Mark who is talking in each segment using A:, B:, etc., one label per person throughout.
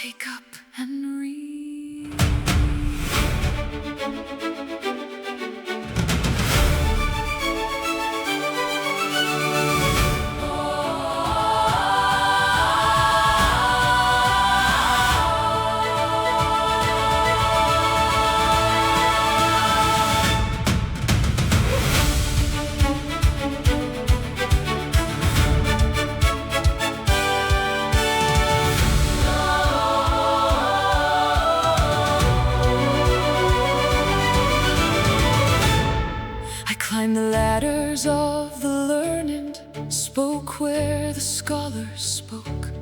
A: Take up and read. Climbed the ladders of the learned, spoke where the scholars spoke.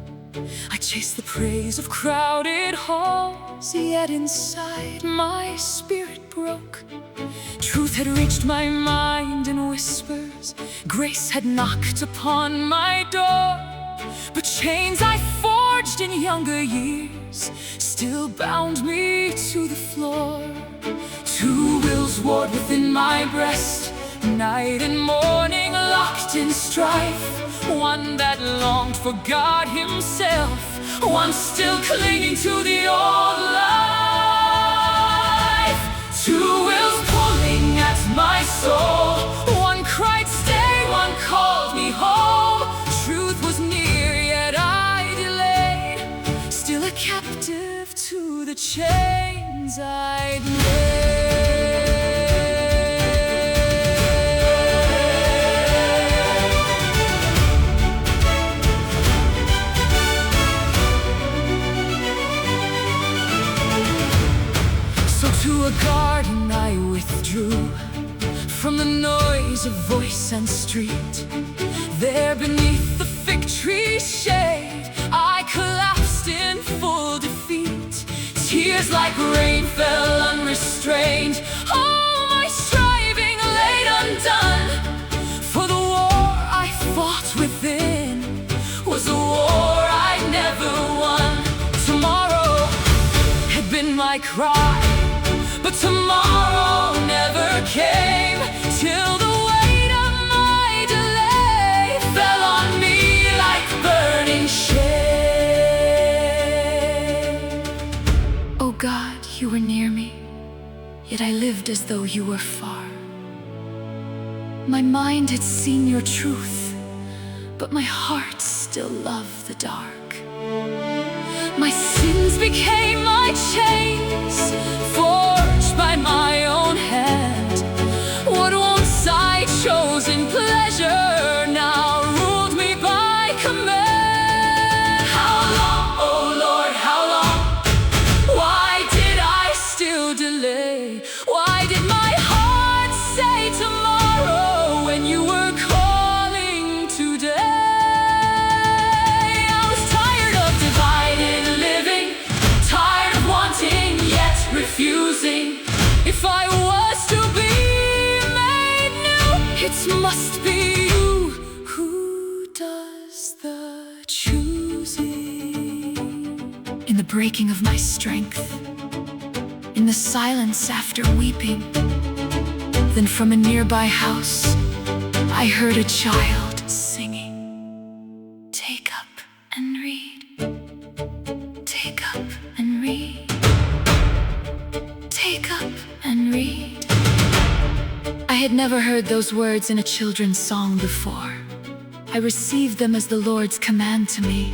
A: I chased the praise of crowded halls, yet inside my spirit broke. Truth had reached my mind in whispers, grace had knocked upon my door. But chains I forged in younger years still bound me to the floor. Two wills warred within my breast, night and morning locked in strife. One that longed for God himself, one still clinging to the old life. Two wills pulling at my soul, one cried stay, one called me home. Truth was near, yet I delayed, still a captive to the chains I'd made. To a garden I withdrew, from the noise of voice and street. There beneath the fig tree shade, I collapsed in full defeat. Tears like rain fell unrestrained, all my striving laid undone. For the war I fought within was a war I never won. Tomorrow had been my cry, but tomorrow never came, till the weight of my delay fell on me like burning shame. Oh God, you were near me, yet I lived as though you were far. My mind had seen your truth, but my heart still loved the dark. My sins became my chains, forged by my own hand. What once I chose in pleasure now ruled me by command. How long, oh Lord, how long? Why did I still delay? Why did my heart say tomorrow when you were calling today? I was tired of divided living, tired of wanting yet refusing. If I was to be made new, it must be you who does the choosing. In the breaking of my strength, in the silence after weeping, then from a nearby house I heard a child singing. Take up and read. Take up and read. Take up and read. I had never heard those words in a children's song before. I received them as the Lord's command to me.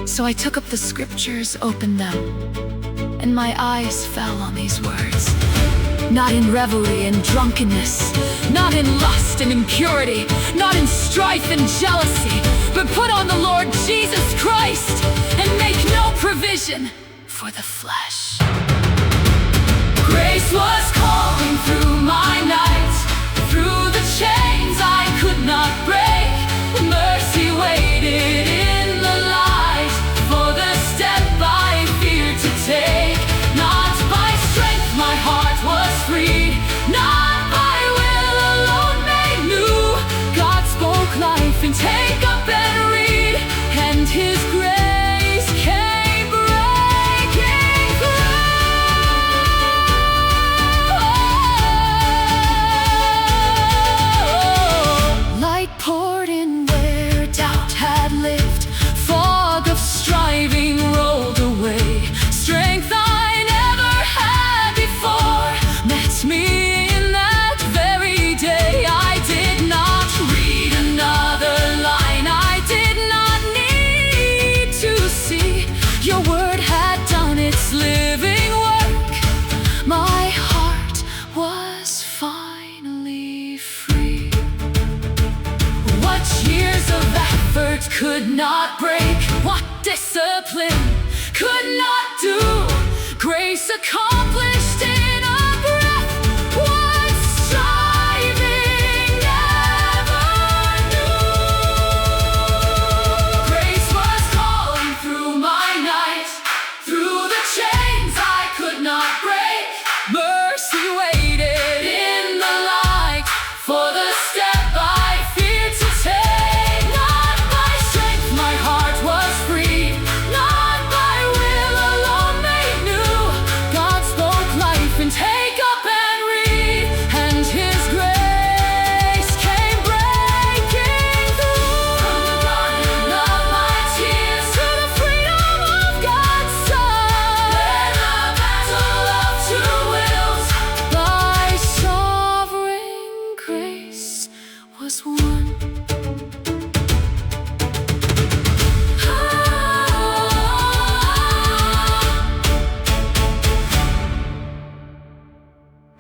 A: So I took up the scriptures, opened them, and my eyes fell on these words. Not in revelry and drunkenness, not in lust and impurity, not in strife and jealousy, but put on the Lord Jesus Christ and make no provision for the flesh. Grace was calling through my night, through the chains I could not break. Mercy waited in the light for the step I feared to take. Not by strength my heart was freed, not by will alone made new. God spoke life and take up and read, and his grace came breaking through. Light poured in where doubt had lived, fog of striving rolled away. Years of effort could not break what discipline could not do. Grace accomplished it.